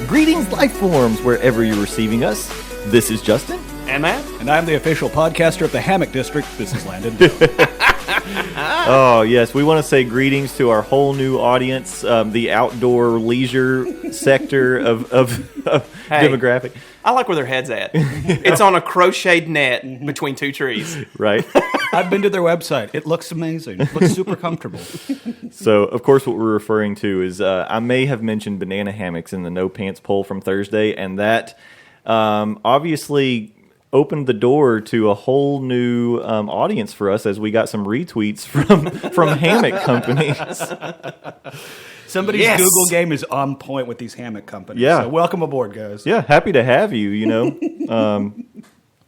Greetings, life forms, wherever you're receiving us. This is Justin. And Matt. And I'm the official podcaster of the Hammock District. This is Landon. Oh, yes. We want to say greetings to our whole new audience, the outdoor leisure sector of Hey, demographic. I like where their head's at. It's on a crocheted net between two trees. Right? I've been to their website. It looks amazing. It looks super comfortable. So, of course, what we're referring to is I may have mentioned banana hammocks in the No Pants poll from Thursday, and that obviously opened the door to a whole new audience for us as we got some retweets from hammock companies. Somebody's Google game is on point with these hammock companies. Yeah. So welcome aboard, guys. Yeah, happy to have you,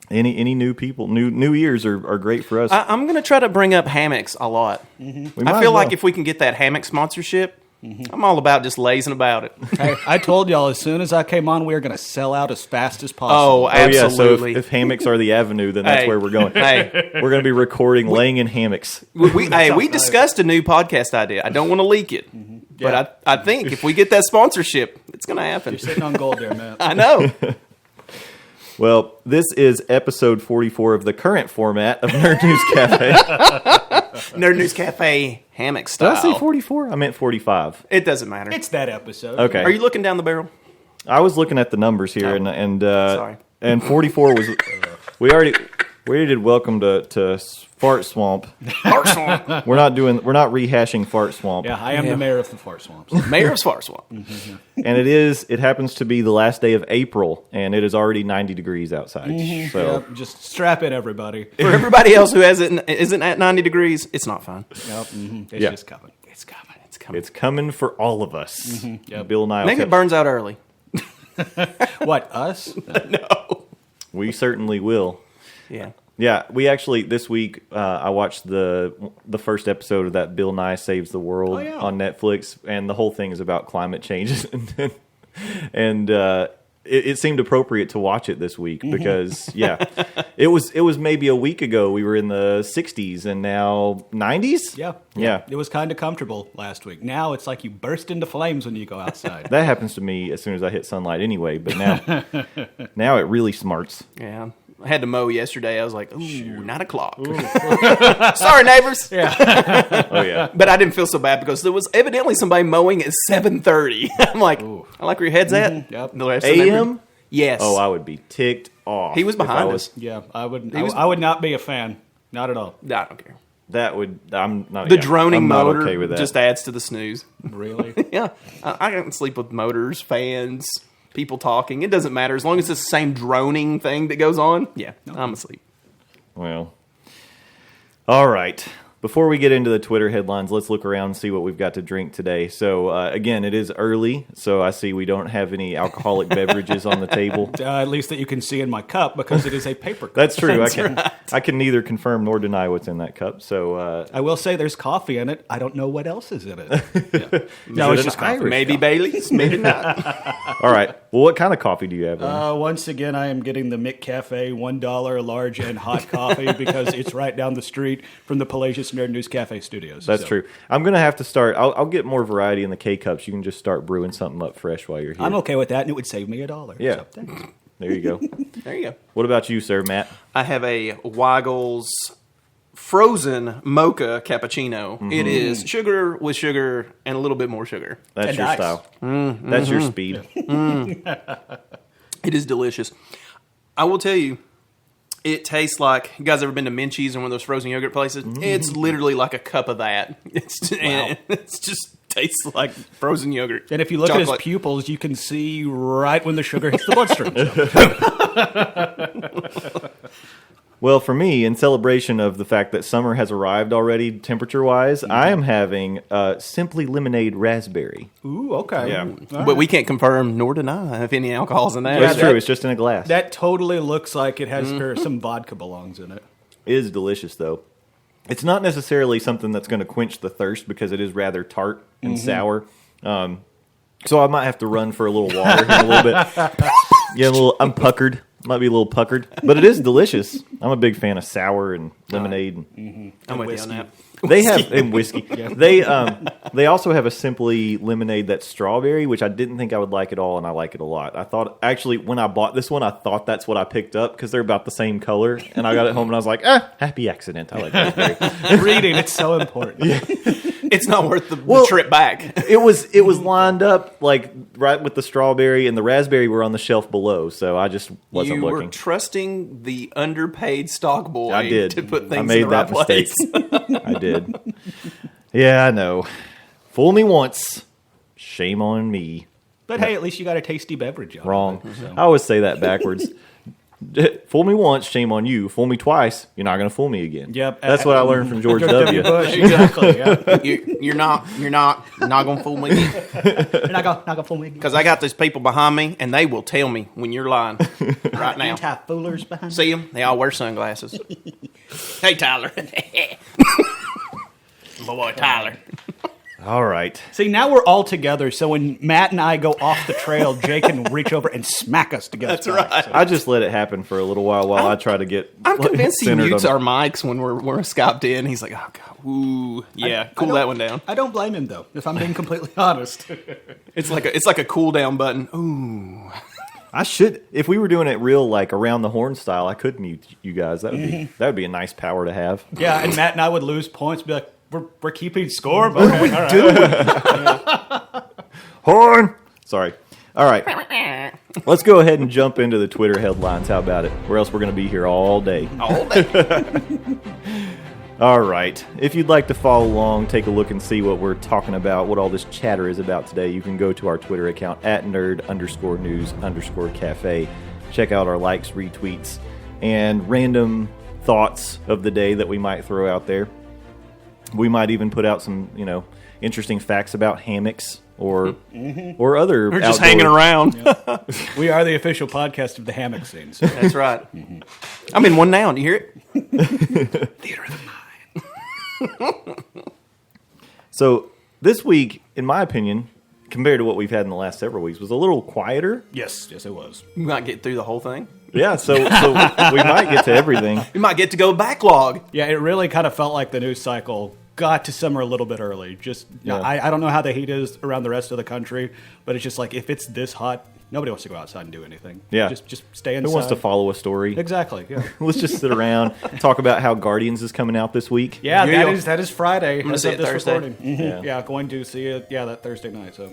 Any new people, new ears are great for us. I'm going to try to bring up hammocks a lot. I feel like if we can get that hammock sponsorship, I'm all about just lazing about it. Hey, I told y'all as soon as I came on, we were going to sell out as fast as possible. Oh, absolutely. Yeah, so if hammocks are the avenue, then that's where we're going. Hey, we're going to be recording laying in hammocks. we discussed a new podcast idea. I don't want to leak it, but I think if we get that sponsorship, it's going to happen. You're sitting on gold there, man. I know. Well, this is episode 44 of the current format of Nerd News Cafe. Nerd News Cafe hammock style. Did I say 44? I meant 45. It doesn't matter. It's that episode. Okay. Are you looking down the barrel? I was looking at the numbers here, Sorry. and 44 was. We already did Welcome to Fart Swamp. Fart Swamp. We're not rehashing Fart Swamp. Yeah, I am the mayor of the Fart Swamps. Mayor of Fart Swamp. And it happens to be the last day of April, and it is already 90 degrees outside. So Yep, just strap in, everybody. For everybody else who isn't at 90 degrees, it's not fun. Yep, It's Yeah. just coming. It's coming. It's coming. it's coming for all of us. Yep. Bill Nye. Maybe it burns out early. What, us? No. We certainly will. Yeah. Yeah, we actually this week I watched the first episode of that Bill Nye Saves the World on Netflix, and the whole thing is about climate change, and it seemed appropriate to watch it this week because it was maybe a week ago we were in the 60s and now 90s. Yeah. It was kind of comfortable last week. Now it's like you burst into flames when you go outside. That happens to me as soon as I hit sunlight anyway, but now it really smarts. Yeah. I had to mow yesterday. I was like, ooh, 9 o'clock. Sorry, neighbors. Yeah. Oh yeah. But I didn't feel so bad because there was evidently somebody mowing at 7:30. I'm like, I like where your head's at. Yep. The rest of the neighbor- AM? Yes. Oh, I would be ticked off. He was if I behind us. Yeah, I would not be a fan. Not at all. I don't care. That would. I'm not. The droning I'm not motor okay with that. just adds to the snooze. Really? Yeah. I can sleep with motors, fans, people talking. It doesn't matter. As long as it's the same droning thing that goes on, I'm asleep. Well, all right. Before we get into the Twitter headlines, let's look around and see what we've got to drink today. So, again, it is early, so I see we don't have any alcoholic beverages on the table. At least that you can see in my cup because it is a paper cup. That's true. I can neither confirm nor deny what's in that cup. So, I will say there's coffee in it. I don't know what else is in it. No, it's just coffee. Maybe Bailey's, maybe not. all right. Well, what kind of coffee do you have? Once again, I am getting the McCafe $1 large and hot coffee because it's right down the street from the Pelagius Nerd News Cafe studios. That's true. I'm going to have to start. I'll get more variety in the K-Cups. You can just start brewing something up fresh while you're here. I'm okay with that, and it would save me $1. Yeah. So, thanks. There you go. There you go. What about you, sir, Matt? I have a Weigel's frozen mocha cappuccino. It is sugar with sugar and a little bit more sugar. That's And your ice. style. That's your speed. It is delicious. I will tell you, it tastes like, you guys ever been to Minchie's or one of those frozen yogurt places? It's literally like a cup of that. It's just tastes like frozen yogurt. And if you look at his Chocolate. pupils, you can see right when the sugar hits the bloodstream. Well, for me, in celebration of the fact that summer has arrived already, temperature-wise, I am having Simply Lemonade Raspberry. Ooh, okay. Yeah. But we can't confirm nor deny if any alcohol's in that. That's true. It's just in a glass. That totally looks like it has or some vodka belongs in it. It is delicious, though. It's not necessarily something that's going to quench the thirst because it is rather tart and sour. So I might have to run for a little water here in a little bit. Yeah, I'm puckered. Might be a little puckered, but it is delicious. I'm a big fan of sour and lemonade. I'm with you on that. They have and whiskey. They also have a Simply lemonade that's strawberry, which I didn't think I would like at all, and I like it a lot. I thought actually when I bought this one, I thought that's what I picked up because they're about the same color, and I got it home and I was like, happy accident. I like raspberry. Reading, it's so important. It's not worth the trip back. It was lined up like right with the strawberry, and the raspberry were on the shelf below, so I just wasn't You looking. were trusting the underpaid stock boy I did. to put things I made in the right that mistake. place. I did. Yeah, I know. Fool me once, shame on me. But hey, at least you got a tasty beverage. Wrong. So. I always say that backwards. Fool me once, shame on you. Fool me twice, you're not going to fool me again. Yep. That's what I learned from George W. Bush. Exactly. Yeah. You're not gonna fool me You're not gonna fool me because I got these people behind me, and they will tell me when you're lying right now. Anti-foolers behind. See them? They all wear sunglasses. Hey, Tyler. My boy, Tyler. All right. See, now we're all together, so when Matt and I go off the trail, Jay can reach over and smack us together. That's right. So. I just let it happen for a little while I try to get. I'm convinced he centered mutes on- our mics when we're Skyped in. He's like, oh, God, ooh. Yeah, cool that one down. I don't blame him, though, if I'm being completely honest. It's like a cool down button. Ooh. I should, if we were doing it real like around the horn style, I could mute you guys. That would be a nice power to have. Yeah, and Matt and I would lose points, be like, we're keeping score? What are we doing? Horn! Sorry. All right. Let's go ahead and jump into the Twitter headlines. How about it? Or else we're going to be here all day. All day. All right. If you'd like to follow along, take a look and see what we're talking about, what all this chatter is about today, you can go to our Twitter account at nerd_news_cafe. Check out our likes, retweets, and random thoughts of the day that we might throw out there. We might even put out some, interesting facts about hammocks or other. We're just outdoor- hanging around. We are the official podcast of the hammock scene. So. That's right. I'm in one now. Do you hear it? Theater of the mind. So this week, in my opinion, compared to what we've had in the last several weeks, was a little quieter. Yes, it was. We might get through the whole thing. Yeah, so we might get to everything. We might get to go backlog. Yeah, it really kind of felt like the news cycle got to summer a little bit early. Just, I don't know how the heat is around the rest of the country, but it's just like if it's this hot, nobody wants to go outside and do anything. Yeah. Just stay inside. Who wants to follow a story? Exactly, yeah. Let's just sit around, talk about how Guardians is coming out this week. Yeah, Yeah. that is Friday. gonna see it Thursday. Yeah. Going to see it, that Thursday night. So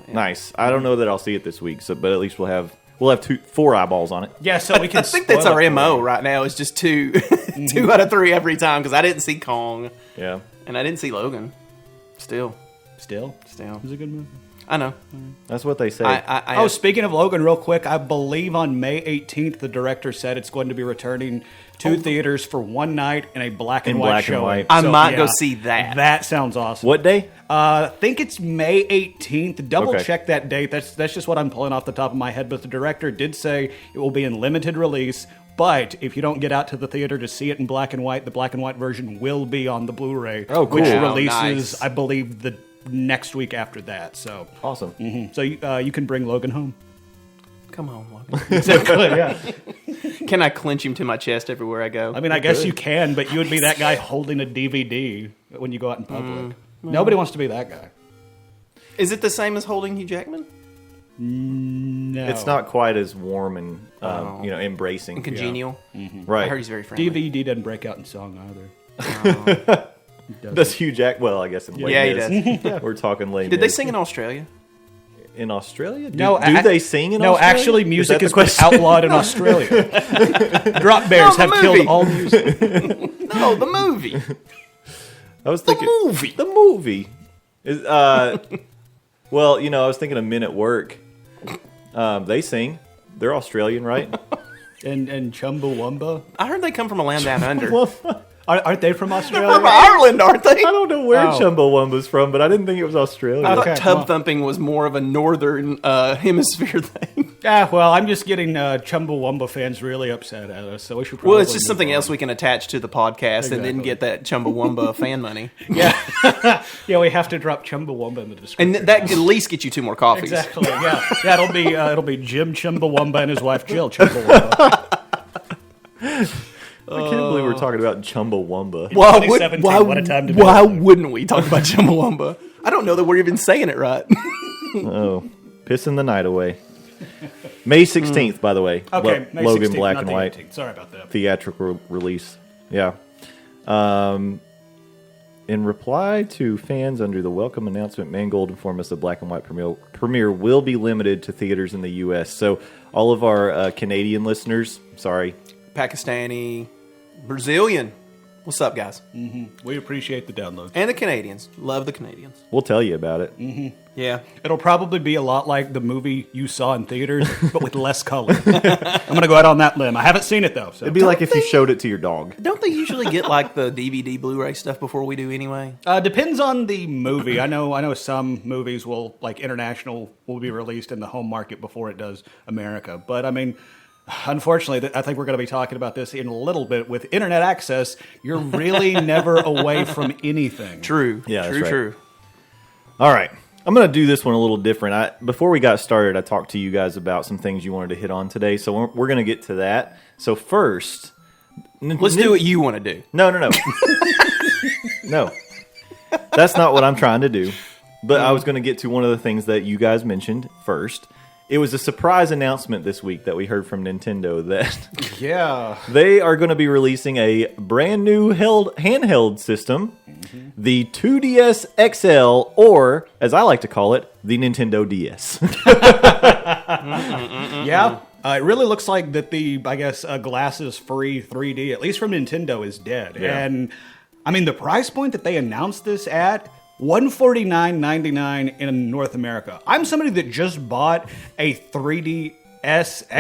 Nice. I don't know that I'll see it this week, but at least we'll have 4 eyeballs on it. Yeah, so we can I think that's spoil our it for MO you. right now is just 2 2 out of 3 every time because I didn't see Kong Yeah. and I didn't see Logan. Still. Still? Still. It's a good movie. I know. That's what they say. I Speaking of Logan, real quick, I believe on May 18th, the director said it's going to be returning to theaters for one night in a black and In white black and showing. white. I might go see that. That sounds awesome. What day? I think it's May 18th. Double Okay. check that date. That's just what I'm pulling off the top of my head. But the director did say it will be in limited release. But if you don't get out to the theater to see it in black and white, the black and white version will be on the Blu-ray. Oh, cool. Which Wow, releases, nice. I believe, the next week after that. So Awesome. So you can bring Logan home. Come on, Logan. Exactly. Yeah. Can I clench him to my chest everywhere I go? I mean, I guess you can, but you would be that guy holding a DVD when you go out in public. Nobody wants to be that guy. Is it the same as holding Hugh Jackman? No. It's not quite as warm and embracing. And congenial? Right. I heard he's very friendly. DVD doesn't break out in song either. Does Hugh Jack? Well, I guess in Yeah, he does. Yeah, we're talking late. Did they sing in Australia? in Australia? No, do they sing in Australia? No, actually, music Is that is outlowed in Australia. Drop bears No, have the killed movie. all music. No, the movie. I was thinking movie. The movie is well, I was thinking of Men at Work. They sing. They're Australian, right? And Chumbawamba. I heard they come from a land down under. Aren't they from Australia? They're from Ireland, aren't they? I don't know where Oh. Chumbawamba's from, but I didn't think it was Australia. I thought Okay, tub well. thumping was more of a northern hemisphere thing. Well, I'm just getting Chumbawamba fans really upset at us, so we should probably Well, it's just move something on. else we can attach to the podcast and then Exactly. get that Chumbawamba fan money. Yeah, we have to drop Chumbawamba in the description. And that could at least get you 2 more coffees. Exactly. Yeah, it'll be Jim Chumbawamba and his wife Jill Chumbawamba. talking about Chumbawamba. Why, 2017, what a time to be why alive. wouldn't we talk about Chumbawamba? I don't know that we're even saying it right. Oh, pissing the night away. May 16th, by the way. Okay, May Logan 16th, Black not and the White 18th. Sorry about that. theatrical release. Yeah. In reply to fans under the welcome announcement, Mangold informed us the Black and White premiere will be limited to theaters in the U.S. So all of our Canadian listeners, sorry. Pakistani, Brazilian. What's up, guys? We appreciate the download. And the Canadians. Love the Canadians. We'll tell you about it. Yeah. It'll probably be a lot like the movie you saw in theaters, but with less color. I'm going to go out on that limb. I haven't seen it, though. So. It'd be like if you showed it to your dog. Don't they usually get like the DVD Blu-ray stuff before we do anyway? Depends on the movie. I know some movies will, like international, will be released in the home market before it does America. But, I mean, unfortunately, I think we're going to be talking about this in a little bit. With internet access, you're really never away from anything. True. Yeah, that's true, right. true. All right. I'm going to do this one a little different. Before we got started, I talked to you guys about some things you wanted to hit on today, so we're going to get to that. So first... Let's do what you want to do. No. No. That's not what I'm trying to do. But I was going to get to one of the things that you guys mentioned first. It was a surprise announcement this week that we heard from Nintendo that Yeah. they are going to be releasing a brand new handheld system, the 2DS XL, or, as I like to call it, the Nintendo DS. Yeah. It really looks like that the, I guess, glasses-free 3D, at least from Nintendo, is dead. Yeah. And, I mean, the price point that they announced this at, $149.99 in North America. I'm somebody that just bought a 3DS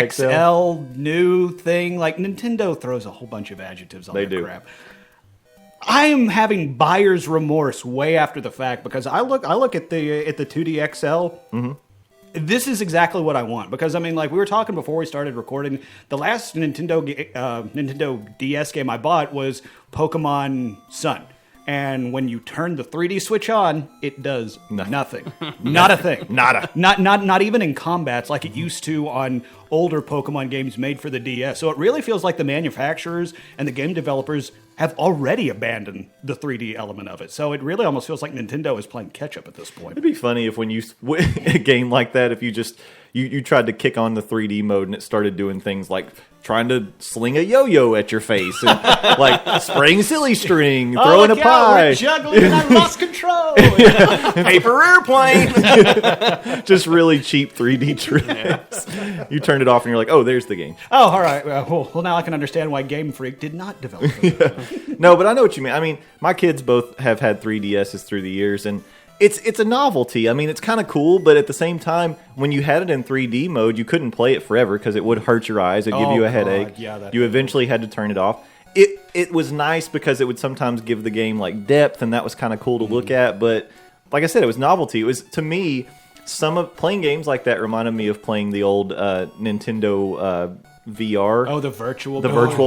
XL new thing. Like, Nintendo throws a whole bunch of adjectives on that crap. I am having buyer's remorse way after the fact because I look at the 2D XL. This is exactly what I want because I mean, like we were talking before we started recording. The last Nintendo DS game I bought was Pokemon Sun. And when you turn the 3D switch on, it does nothing. Not a thing. Not even in combats like it used to on older Pokemon games made for the DS. So it really feels like the manufacturers and the game developers have already abandoned the 3D element of it. So it really almost feels like Nintendo is playing catch up at this point. It'd be funny if when you a game like that, if you just you tried to kick on the 3D mode and it started doing things like trying to sling a yo-yo at your face and like spraying silly string, throwing a pie, we're juggling and I lost control. Paper airplane. just really cheap 3D tricks. You turned it off and you're like, oh, there's the game. Oh, all right. Well, now I can understand why Game Freak did not develop it. No, but I know what you mean. I mean, my kids both have had 3DSs through the years, and it's a novelty. I mean, it's kind of cool, but at the same time, when you had it in 3D mode, you couldn't play it forever because it would hurt your eyes. It'd give you a headache. Yeah, you eventually had to turn it off. It was nice because it would sometimes give the game like depth, and that was kind of cool to look at. But like I said, it was novelty. It was, to me, some of playing games like that reminded me of playing the old Nintendo VR. Oh, the Virtual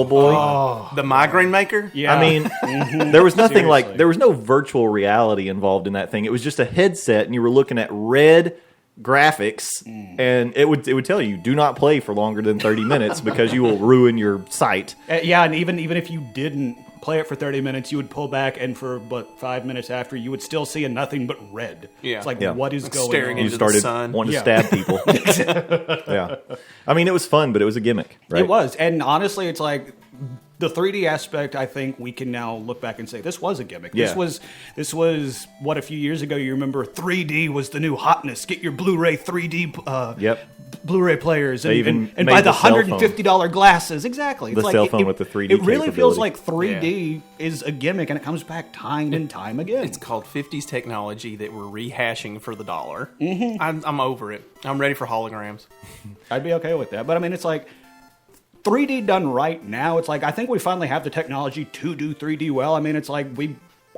Boy. The migraine maker? Yeah. I mean, there was nothing like, there was no virtual reality involved in that thing. It was just a headset, and you were looking at red graphics, and it would tell you, do not play for longer than 30 minutes because you will ruin your sight. Yeah, and even if you didn't play it for 30 minutes, you would pull back, and for 5 minutes after, you would still see nothing but red. Yeah. It's like, Yeah. what is going staring on? You into started the sun. wanting to Yeah. stab people. Yeah. I mean, it was fun, but it was a gimmick, right? It was, and honestly, it's like the 3D aspect. I think we can now look back and say this was a gimmick. Yeah. This was what a few years ago. You remember 3D was the new hotness. Get your Blu-ray 3D. Yep. Blu-ray players They even and made buy the the cell phone. $150 glasses. Exactly. The cell phone with the 3D It really feels capability. like 3D is a gimmick, and it comes back time and time again. It's called 50s technology that we're rehashing for the dollar. I'm over it. I'm ready for holograms. I'd be okay with that. But I mean, it's like 3D done right now. It's like I think we finally have the technology to do 3D well. I mean, it's like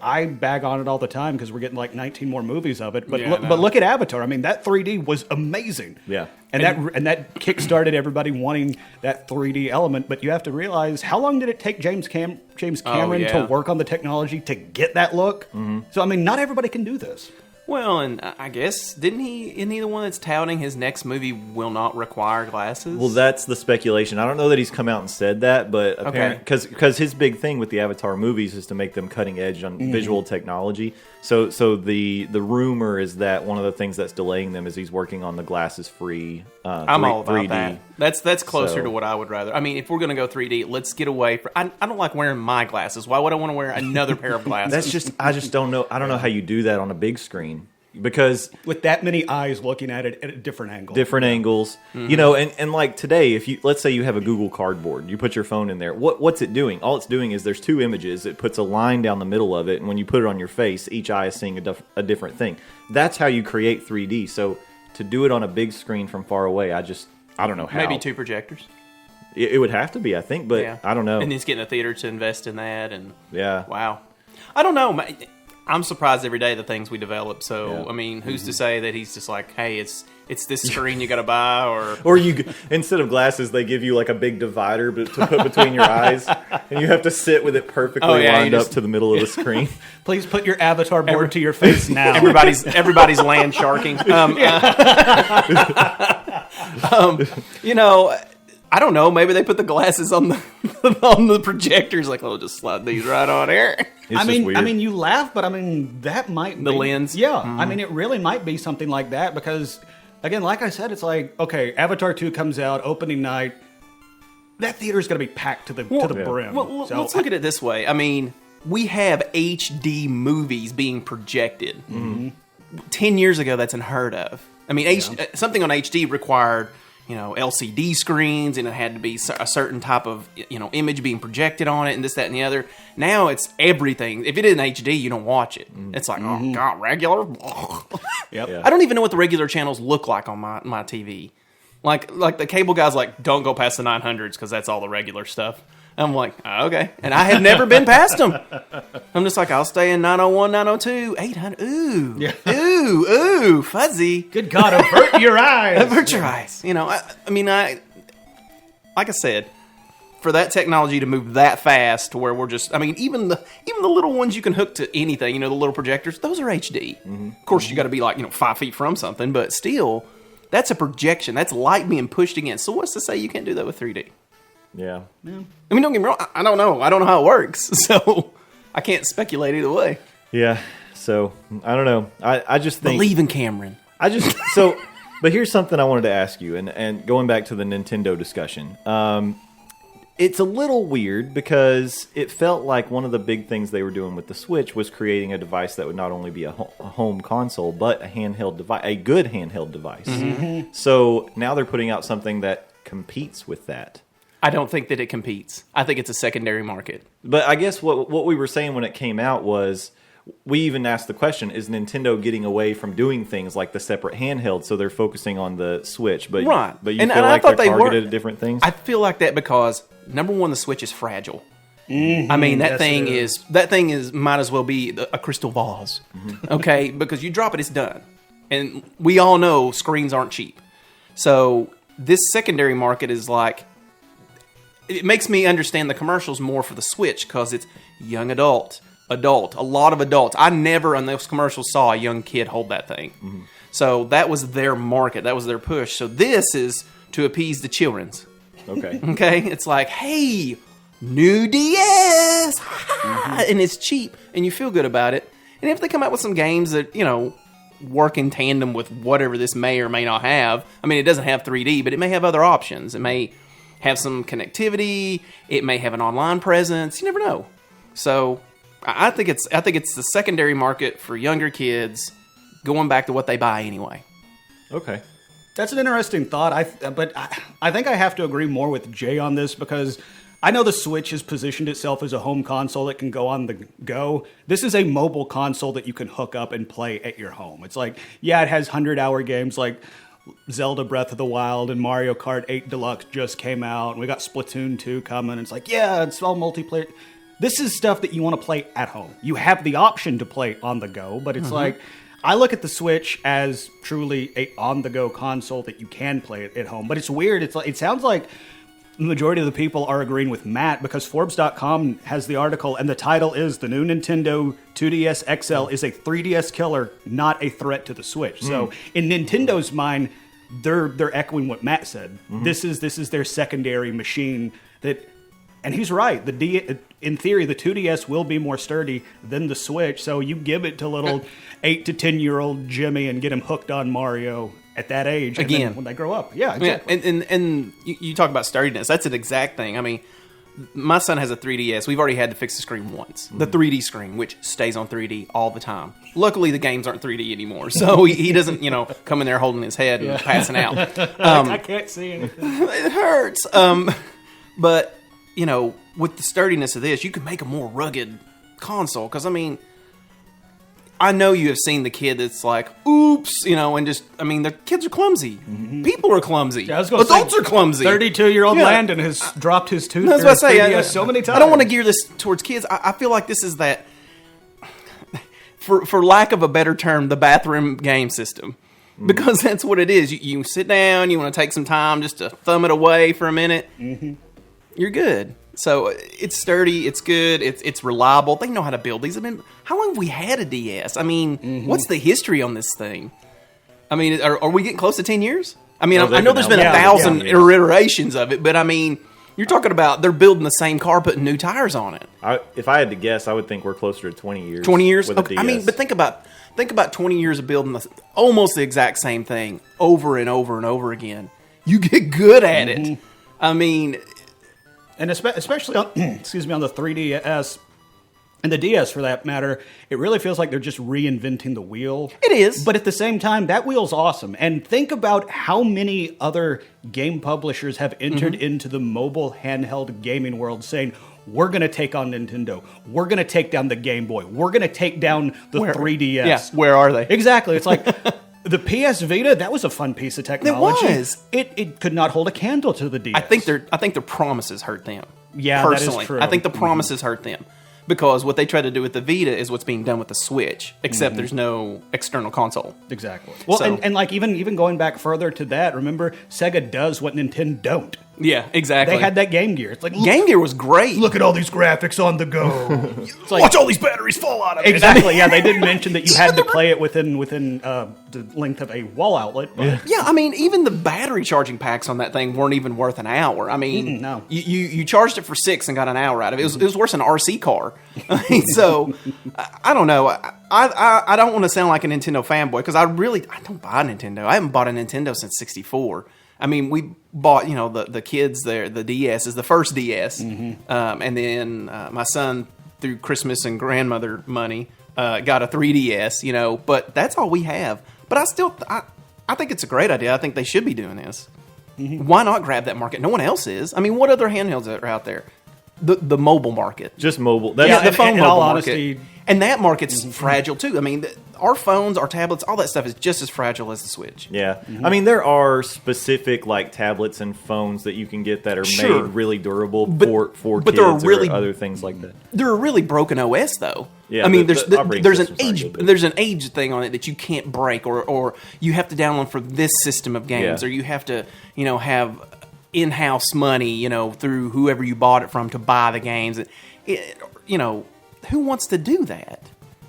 I bag on it all the time because we're getting like 19 more movies of it. But Yeah, I know. but look at Avatar. I mean, that 3D was amazing. Yeah. And that kickstarted everybody wanting that 3D element. But you have to realize, how long did it take James Cameron yeah. to work on the technology to get that look? So I mean, not everybody can do this. Well, and I guess, isn't he the one that's touting his next movie will not require glasses? Well, that's the speculation. I don't know that he's come out and said that, but apparently, because his big thing with the Avatar movies is to make them cutting edge on visual technology. So the rumor is that one of the things that's delaying them is he's working on the glasses free. I'm all about 3D. That's closer to what I would rather. I mean, if we're going to go 3D, let's get away from. I don't like wearing my glasses. Why would I want to wear another pair of glasses? I just don't know. I don't know how you do that on a big screen. Because with that many eyes looking at it at a different angles, you know, and like today, if you let's say you have a Google Cardboard, you put your phone in there. What's it doing? All it's doing is there's two images. It puts a line down the middle of it, and when you put it on your face, each eye is seeing a different thing. That's how you create 3D. So to do it on a big screen from far away, I don't know how. Maybe 2 projectors. It would have to be, I think, but I don't know. And he's getting a theater to invest in that, and wow, I don't know. I'm surprised every day the things we develop. So I mean, who's to say that he's just like, hey, it's this screen you got to buy, or you instead of glasses they give you like a big divider to put between your eyes, and you have to sit with it perfectly lined up to the middle of the screen. Please put your avatar board to your face now. Everybody's land sharking. You know. I don't know. Maybe they put the glasses on the projectors. Like, oh, just slide these right on here. I mean, you laugh, but I mean, that might the lens. Yeah, I mean, it really might be something like that because, again, like I said, it's like okay, Avatar 2 comes out opening night. That theater is going to be packed to the brim. Well, let's look at it this way. I mean, we have HD movies being projected. 10 years ago, that's unheard of. I mean, something on HD required. LCD screens, and it had to be a certain type of, image being projected on it, and this, that, and the other. Now it's everything. If it isn't HD, you don't watch it. It's like, oh, God, regular? Yep. I don't even know what the regular channels look like on my TV. Like the cable guy's like, don't go past the 900s because that's all the regular stuff. I'm like, oh, okay. And I have never been past them. I'm just like, I'll stay in 901, 902, 800. Ooh. Yeah. Ooh, fuzzy. Good God, avert your eyes. Avert your eyes. I mean, like I said, for that technology to move that fast to where we're just, I mean, even the little ones you can hook to anything, the little projectors, those are HD. Of course, you got to be like, 5 feet from something, but still, that's a projection. That's light being pushed against. So what's to say you can't do that with 3D? Yeah. I mean, don't get me wrong. I don't know. I don't know how it works, so I can't speculate either way. Yeah. So I don't know. I just think believe in Cameron. But here's something I wanted to ask you, and going back to the Nintendo discussion, it's a little weird because it felt like one of the big things they were doing with the Switch was creating a device that would not only be a home console but a handheld device, a good handheld device. So now they're putting out something that competes with that. I don't think that it competes. I think it's a secondary market. But I guess what we were saying when it came out was, we even asked the question, is Nintendo getting away from doing things like the separate handheld, so they're focusing on the Switch? But, right. But you feel like they're targeted at different things? I feel like that because, number one, the Switch is fragile. I mean, that thing is might as well be a crystal vase. Okay? Because you drop it, it's done. And we all know screens aren't cheap. So this secondary market is like, it makes me understand the commercials more for the Switch because it's young adult, a lot of adults. I never on those commercials saw a young kid hold that thing. So that was their market. That was their push. So this is to appease the children's. Okay. It's like, hey, new DS, and it's cheap, and you feel good about it. And if they come out with some games that, work in tandem with whatever this may or may not have, I mean, it doesn't have 3D, but it may have other options. It may have some connectivity. It may have an online presence. You never know. So I think it's the secondary market for younger kids, going back to what they buy anyway. Okay. That's an interesting thought. But I think I have to agree more with Jay on this because I know the Switch has positioned itself as a home console that can go on the go. This is a mobile console that you can hook up and play at your home. It's like, yeah, it has 100-hour games like Zelda Breath of the Wild and Mario Kart 8 Deluxe just came out, and we got Splatoon 2 coming. It's like, yeah, it's all multiplayer. This is stuff that you want to play at home. You have the option to play on the go, but it's like, I look at the Switch as truly a on-the-go console that you can play at home. But it's weird. It's like, it sounds like the majority of the people are agreeing with Matt because Forbes.com has the article, and the title is "The New Nintendo 2DS XL is a 3DS killer, not a threat to the Switch." So in Nintendo's mind, they're echoing what Matt said. This is their secondary machine that, and he's right. In theory, the 2DS will be more sturdy than the Switch. So you give it to little 8 to 10-year-old Jimmy and get him hooked on Mario at that age. And then when they grow up, exactly. And you talk about sturdiness. That's an exact thing. I mean, my son has a 3DS. We've already had to fix the screen once. The 3D screen, which stays on 3D all the time. Luckily, the games aren't 3D anymore, so he doesn't, come in there holding his head and passing out. I can't see anything. It hurts. But, with the sturdiness of this, you could make a more rugged console. Because, I know you have seen the kid that's like, oops, and just, the kids are clumsy. People are clumsy. Yeah, adults are clumsy. 32-year-old Landon has dropped his tooth. That's what I say. So many times. I don't want to gear this towards kids. I feel like this is that, for lack of a better term, the bathroom game system. Because that's what it is. You sit down, you want to take some time just to thumb it away for a minute. You're good. So it's sturdy, it's good, it's reliable. They know how to build these. How long have we had a DS? What's the history on this thing? Are we getting close to 10 years? I know there's been 1,000 iterations of it, but you're talking about they're building the same car, putting new tires on it. If I had to guess, I would think we're closer to 20 years. 20 years? With a DS. But think about 20 years of building almost the exact same thing over and over and over again. You get good at it. And especially on, on the 3DS and the DS for that matter, it really feels like they're just reinventing the wheel. It is. But at the same time, that wheel's awesome. And think about how many other game publishers have entered into the mobile handheld gaming world saying, we're going to take on Nintendo. We're going to take down the Game Boy. We're going to take down the 3DS. Yeah, where are they? Exactly. It's like... The PS Vita, that was a fun piece of technology. It was. It could not hold a candle to the DS. I think their promises hurt them. Yeah, personally. That is true. I think the promises hurt them. Because what they tried to do with the Vita is what's being done with the Switch, except there's no external console. Exactly. Well, and like even going back further to that, remember, Sega does what Nintendo don't. Yeah, exactly. They had that Game Gear. It's like Game Gear was great. Look at all these graphics on the go. It's like, watch all these batteries fall out of it. Exactly. Yeah, they did mention that you had to play it within the length of a wall outlet. But. Yeah, even the battery charging packs on that thing weren't even worth an hour. No. You charged it for 6 and got an hour out of it. It was worse than an RC car. So I don't know. I don't want to sound like a Nintendo fanboy because I don't buy Nintendo. I haven't bought a Nintendo since '64. We bought, the kids there, the DS is the first DS. And then my son, through Christmas and grandmother money, got a 3DS, but that's all we have. But I think it's a great idea. I think they should be doing this. Why not grab that market? No one else is. What other handhelds are out there? The mobile market. Just mobile. The phone mobile market. Honesty, and that market's fragile too. Our phones, our tablets, all that stuff is just as fragile as the Switch. Yeah. There are specific tablets and phones that you can get that are made really durable for kids or other things like that. They're a really broken OS though. Yeah, there's an age thing on it that you can't break or you have to download for this system of games or you have to, have in-house money, through whoever you bought it from to buy the games. Who wants to do that?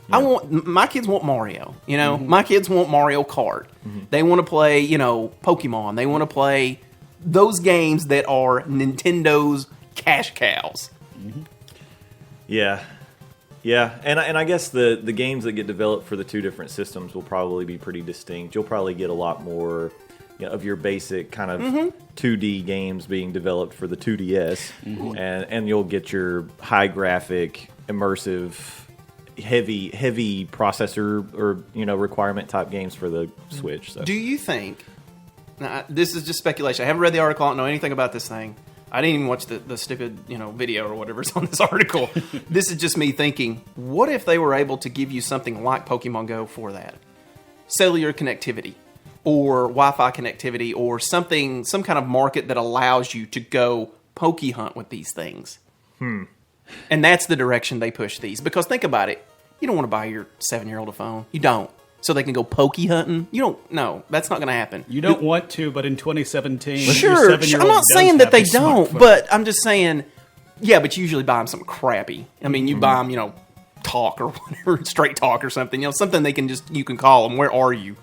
Yeah. My kids want Mario. My kids want Mario Kart. They want to play, Pokemon. They want to play those games that are Nintendo's cash cows. Yeah, and I guess the games that get developed for the two different systems will probably be pretty distinct. You'll probably get a lot more of your basic kind of 2D games being developed for the 2DS, and you'll get your high graphic, immersive, heavy processor or requirement type games for the Switch. So. Do you think? Now, this is just speculation. I haven't read the article. I don't know anything about this thing. I didn't even watch the stupid video or whatever's on this article. This is just me thinking. What if they were able to give you something like Pokemon Go for that? Cellular connectivity. Or Wi-Fi connectivity, or some kind of market that allows you to go poke hunt with these things. And that's the direction they push these. Because think about it. You don't want to buy your 7-year-old a phone. You don't. so they can go pokey hunting. You don't. No, that's not going to happen. You don't want to, but in 2017, sure. I'm not saying that they don't, but I'm just saying, yeah. But you usually buy them something crappy. I mean, you buy them, talk or whatever, straight talk or something. Something you can call them. Where are you?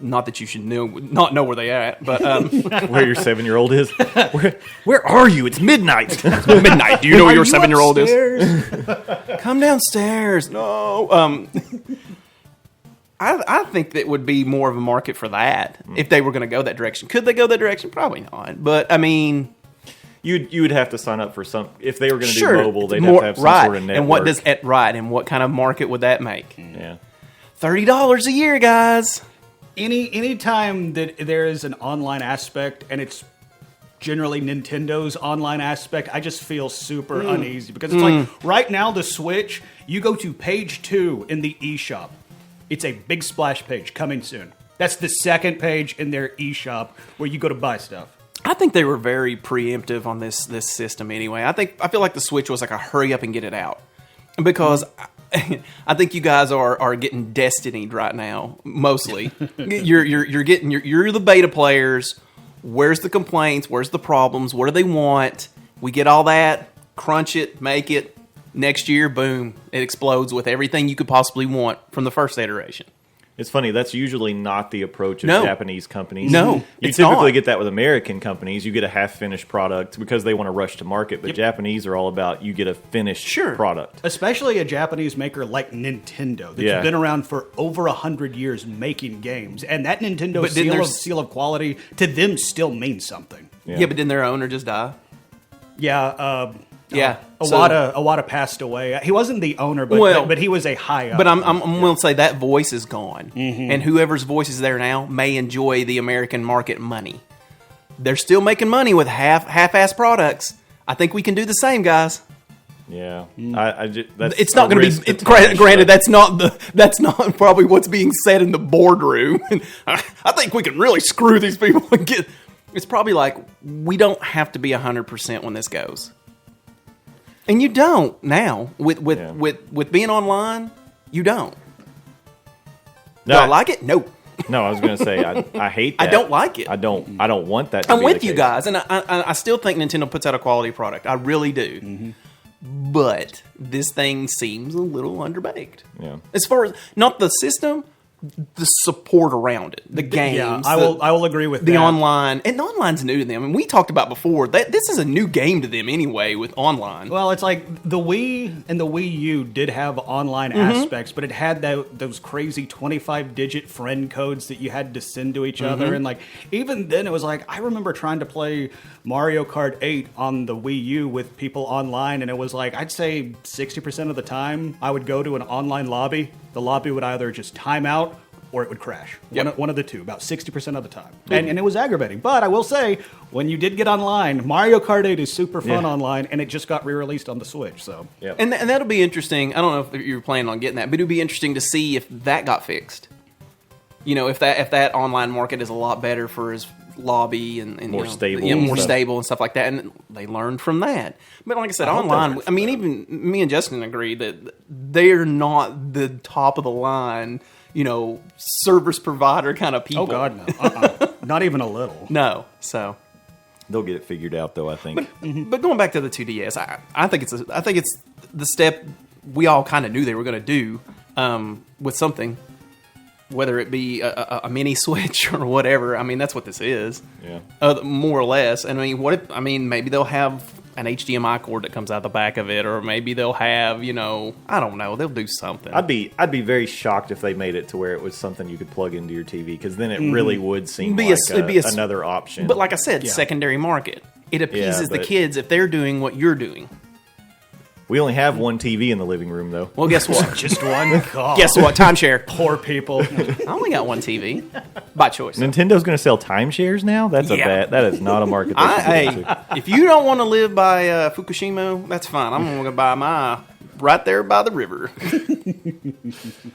Not that you should not know where they at, but where your 7-year-old is. Where are you? It's midnight. It's midnight. Do you know where your 7-year-old is? Come downstairs. No. I think that would be more of a market for that if they were going to go that direction. Could they go that direction? Probably not. But I mean, you would have to sign up for some. If they were going to do mobile, they'd have to have some sort of network. And what kind of market would that make? Yeah, $30 a year, guys. Any time that there is an online aspect, and it's generally Nintendo's online aspect, I just feel super uneasy because it's like right now the Switch, you go to page 2 in the eShop. It's a big splash page coming soon. That's the second page in their eShop where you go to buy stuff. I think they were very preemptive on this system anyway. I feel like the Switch was like a hurry up and get it out because I think you guys are getting Destinied right now. Mostly, you're the beta players. Where's the complaints? Where's the problems? What do they want? We get all that, crunch it, make it. Next year, boom, it explodes with everything you could possibly want from the first iteration. It's funny. That's usually not the approach of Japanese companies. No, you typically get that with American companies. You get a half-finished product because they want to rush to market. But Japanese are all about you get a finished product. Especially a Japanese maker like Nintendo that's been around for over 100 years making games, and that Nintendo seal of quality to them still means something. Yeah, but didn't their owner just die? Yeah. Iwata passed away. He wasn't the owner, but he was a high up. But I'm going to say that voice is gone. Mm-hmm. And whoever's voice is there now may enjoy the American market money. They're still making money with half-ass products. I think we can do the same, guys. Yeah. It's not going to be... Granted, that's not probably what's being said in the boardroom. I think we can really screw these people and get... It's probably like, we don't have to be 100% when this goes. And you don't now. With being online, you don't. Do I like it? No. No, I was going to say, I hate that. I don't like it. I don't want that to I'm be with the you case. guys, and I still think Nintendo puts out a quality product. I really do. Mm-hmm. But this thing seems a little underbaked. Yeah. As far as, not the system, the support around it, the games. Yeah, I will agree with the that. online, and the online's new to them. And we talked about before that this is a new game to them anyway with online. Well, it's like the Wii and the Wii U did have online aspects, but it had those crazy 25-digit friend codes that you had to send to each other, and like even then it was like I remember trying to play Mario Kart 8 on the Wii U with people online, and it was like I'd say 60% of the time I would go to an online lobby. The lobby would either just time out or it would crash. Yep. One of the two, about 60% of the time. And it was aggravating. But I will say, when you did get online, Mario Kart 8 is super fun online, and it just got re-released on the Switch. So, and that'll be interesting. I don't know if you're planning on getting that, but it'll be interesting to see if that got fixed. You know, if that online market is a lot better for his lobby and more stable, more stable and stuff like that, and they learned from that. But like I said, online, I mean, even me and Justin agree that they're not the top of the line, service provider kind of people. Oh God, no, not even a little. No, so they'll get it figured out, though. I think. But going back to the 2DS, I think it's the step we all kind of knew they were going to do with something. Whether it be a mini Switch or whatever, I mean that's what this is. Yeah. More or less. And I mean, maybe they'll have an HDMI cord that comes out the back of it, or maybe they'll have, I don't know, they'll do something. I'd be very shocked if they made it to where it was something you could plug into your TV, because then it really would seem like another option. But like I said, secondary market. It appeases the kids if they're doing what you're doing. We only have one TV in the living room, though. Well, guess what? Just one. God. Guess what? Timeshare. Poor people. I only got one TV by choice. Nintendo going to sell timeshares now? That's a bad. That is not a market. If you don't want to live by Fukushima, that's fine. I'm going to buy my right there by the river.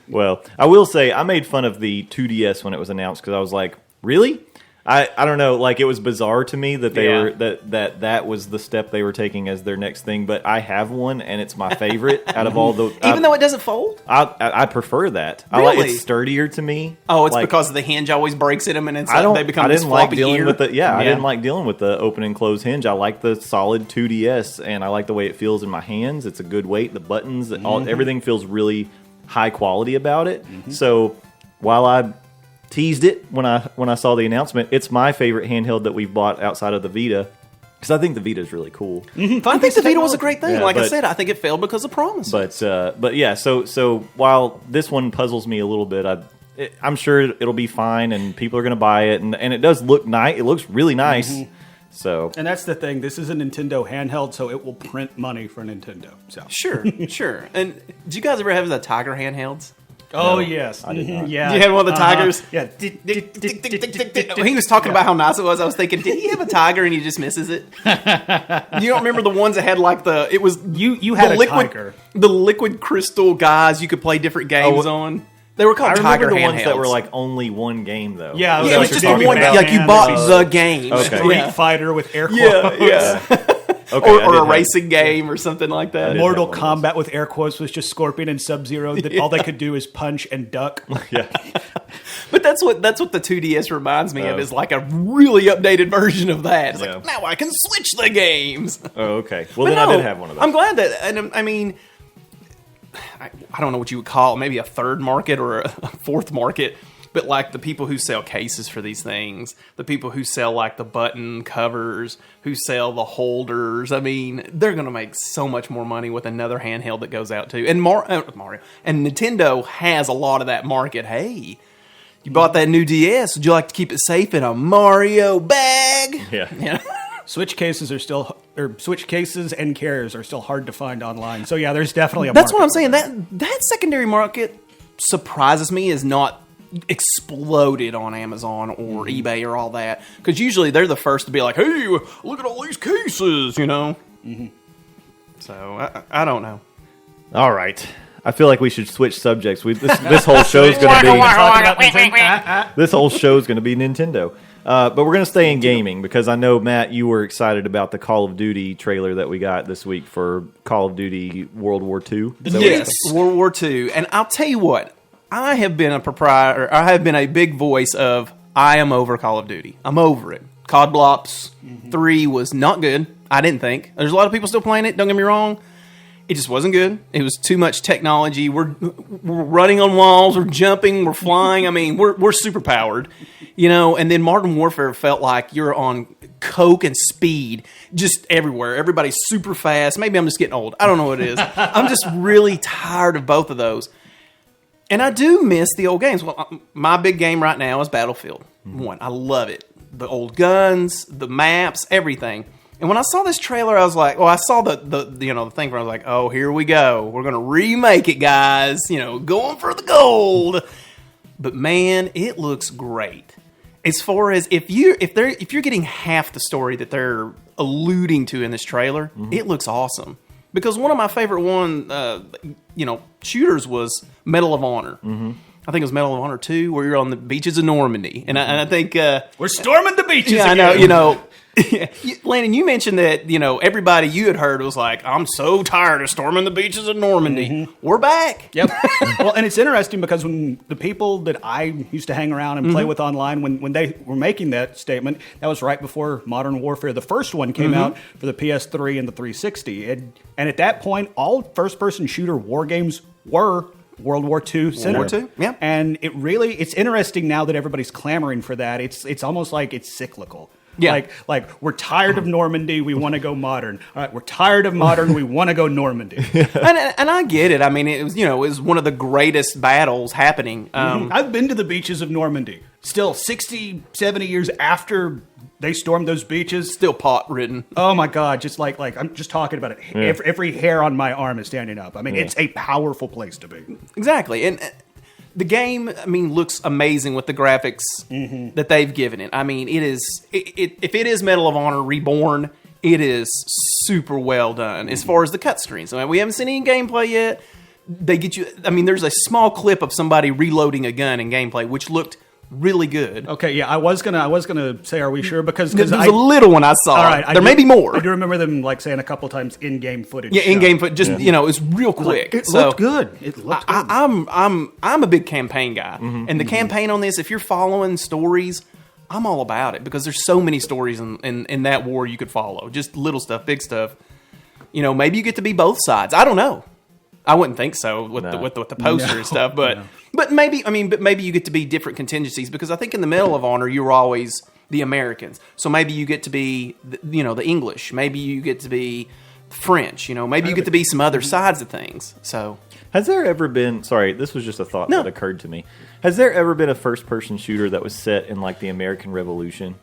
Well, I will say I made fun of the 2DS when it was announced because I was like, really? I don't know, like it was bizarre to me that they were that was the step they were taking as their next thing. But I have one, and it's my favorite out of all the. Even though it doesn't fold, I prefer that. Really? I like it's sturdier to me. Oh, it's because the hinge always breaks in them, and they become. I didn't like dealing ear. with the I didn't like dealing with the open and close hinge. I like the solid 2DS, and I like the way it feels in my hands. It's a good weight. The buttons, everything feels really high quality about it. So while I teased it when I saw the announcement, it's my favorite handheld that we've bought outside of the Vita, because I think the Vita is really cool. I think the Vita was a great thing. I said, I think it failed because of promise. But yeah, so while this one puzzles me a little bit, I'm sure it'll be fine, and people are going to buy it, and it does look nice. It looks really nice. So, and that's the thing. This is a Nintendo handheld, so it will print money for Nintendo. So sure. And did you guys ever have the Tiger handhelds? Oh, no, yes. I did not. Yeah. You had one of the Tigers? Yeah. When he was talking about how nice it was, I was thinking, did he have a Tiger and he just misses it? You don't remember the ones that had like it was... You had a Tiger. The liquid crystal guys you could play different games on. They were called I Tiger remember the handhelds. ones that were like only one game, though. Yeah, it was just the one. Like you bought the game. Okay. Street Fighter with air quotes. Yeah. Okay, or a racing game or something like that. Mortal Kombat with air quotes was just Scorpion and Sub-Zero. That all they could do is punch and duck. Yeah. But that's what the 2DS reminds me of, is like a really updated version of that. It's like, now I can switch the games. Oh, okay. Well, then I did have one of those. I'm glad that, and I mean, I don't know what you would call it, maybe a third market or a fourth market, but like the people who sell cases for these things, the people who sell like the button covers, who sell the holders, I mean, they're going to make so much more money with another handheld that goes out too. And Mario and Nintendo has a lot of that market. Hey, you bought that new DS. Would you like to keep it safe in a Mario bag? Yeah. You know? Switch cases and carriers are still hard to find online. So yeah, there's definitely a That's market what I'm for saying. That secondary market surprises me is not exploded on Amazon or eBay or all that, because usually they're the first to be like, hey, look at all these cases, you know. So I don't know. All right. I feel like we should switch subjects. This whole show's going to be this whole show's going to be Nintendo. But we're going to stay in gaming, because I know, Matt, you were excited about the Call of Duty trailer that we got this week for Call of Duty World War II. Yes, World War II. And I'll tell you what, I have been a big voice of, I am over Call of Duty. I'm over it. COD Blops 3 was not good, I didn't think. There's a lot of people still playing it, don't get me wrong. It just wasn't good. It was too much technology. We're running on walls. We're jumping. We're flying. I mean, we're super powered, you know. And then Modern Warfare felt like you're on coke and speed just everywhere. Everybody's super fast. Maybe I'm just getting old. I don't know what it is. I'm just really tired of both of those. And I do miss the old games. Well, my big game right now is Battlefield 1. I love it. The old guns, the maps, everything. And when I saw this trailer, I was like, well, I saw the thing where I was like, oh, here we go. We're going to remake it, guys. You know, going for the gold. But man, it looks great. As far as if you're getting half the story that they're alluding to in this trailer, it looks awesome. Because one of my favorite shooters was Medal of Honor. I think it was Medal of Honor 2, where you're on the beaches of Normandy. And I think... we're storming the beaches again. I know, Landon, you mentioned that, everybody you had heard was like, I'm so tired of storming the beaches of Normandy. We're back. Yep. Well, and it's interesting because when the people that I used to hang around and play with online, when they were making that statement, that was right before Modern Warfare, the first one, came out for the PS3 and the 360. And at that point, all first-person shooter war games were World War II centered. World War II, yeah. And it's interesting now that everybody's clamoring for that. It's almost like it's cyclical. Yeah. Like we're tired of Normandy, we want to go modern. All right, we're tired of modern, we want to go Normandy. And I get it. I mean, it was one of the greatest battles happening. I've been to the beaches of Normandy. Still 60, 70 years after they stormed those beaches. Still pot ridden. Oh my God, just like I'm just talking about it. Yeah. Every hair on my arm is standing up. I mean, it's a powerful place to be. Exactly. And the game, I mean, looks amazing with the graphics that they've given it. I mean, it is. If it is Medal of Honor Reborn, it is super well done as far as the cut screens. I mean, we haven't seen any gameplay yet. They get you. I mean, there's a small clip of somebody reloading a gun in gameplay, which looked really good. Okay, yeah, I was gonna say, are we sure? Because There's a little one I saw. All right, there may be more. I do remember them like saying a couple times in-game footage. Yeah, in-game footage. Just it's real quick. It looked good. It looked good. I'm a big campaign guy, and the campaign on this, if you're following stories, I'm all about it because there's so many stories in that war you could follow. Just little stuff, big stuff. Maybe you get to be both sides. I don't know. I wouldn't think so with the poster and stuff, but maybe you get to be different contingencies because I think in the Medal of Honor you were always the Americans. So maybe you get to be the English. Maybe you get to be French. Maybe you get to be some other sides of things. So has there ever been? Sorry, this was just a thought that occurred to me. Has there ever been a first-person shooter that was set in like the American Revolution?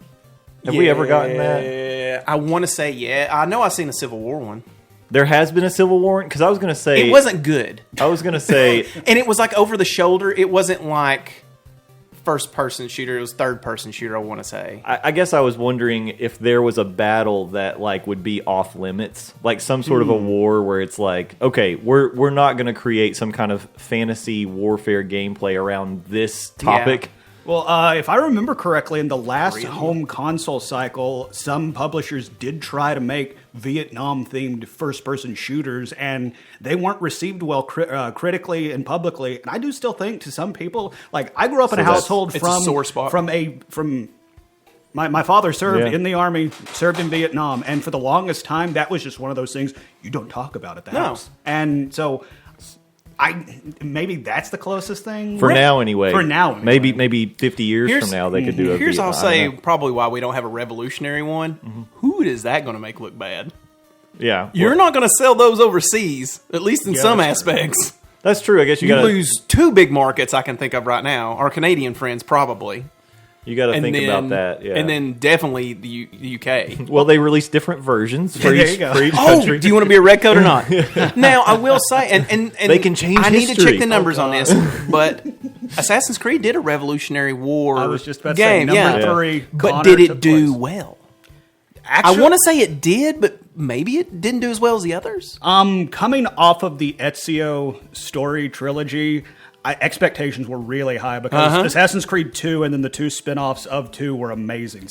Have we ever gotten that? Yeah, I want to say yeah. I know I've seen a Civil War one. There has been a Civil War? Because I was going to say... It wasn't good. I was going to say... And it was like over the shoulder. It wasn't like first-person shooter. It was third-person shooter, I want to say. I guess I was wondering if there was a battle that like would be off limits. Like some sort of a war where it's like, okay, we're not going to create some kind of fantasy warfare gameplay around this topic. Yeah. Well, if I remember correctly, in the last home console cycle, some publishers did try to make Vietnam-themed first-person shooters, and they weren't received well critically and publicly. And I do still think, to some people, like I grew up in a household my father served in the Army, served in Vietnam, and for the longest time, that was just one of those things you don't talk about at the house. And so... maybe that's the closest thing for now, anyway. For now, anyway. Maybe 50 years from now they could do it. Here's I'll say probably why we don't have a revolutionary one. Mm-hmm. Who is that going to make look bad? Yeah, you're not going to sell those overseas, at least in some aspects. That's true. I guess you got to lose two big markets I can think of right now. Our Canadian friends probably. You got to think about that, yeah. And then definitely the UK. Well, they released different versions for each country. Oh, do you want to be a red coat or not? Now, I will say, and they can change I history. need to check the numbers on this, but Assassin's Creed did a Revolutionary War game. I was just about to say, number 3. But did it do well? Actually, I want to say it did, but maybe it didn't do as well as the others. Coming off of the Ezio story trilogy, expectations were really high because Assassin's Creed 2 and then the 2 spin-offs of 2 were amazing.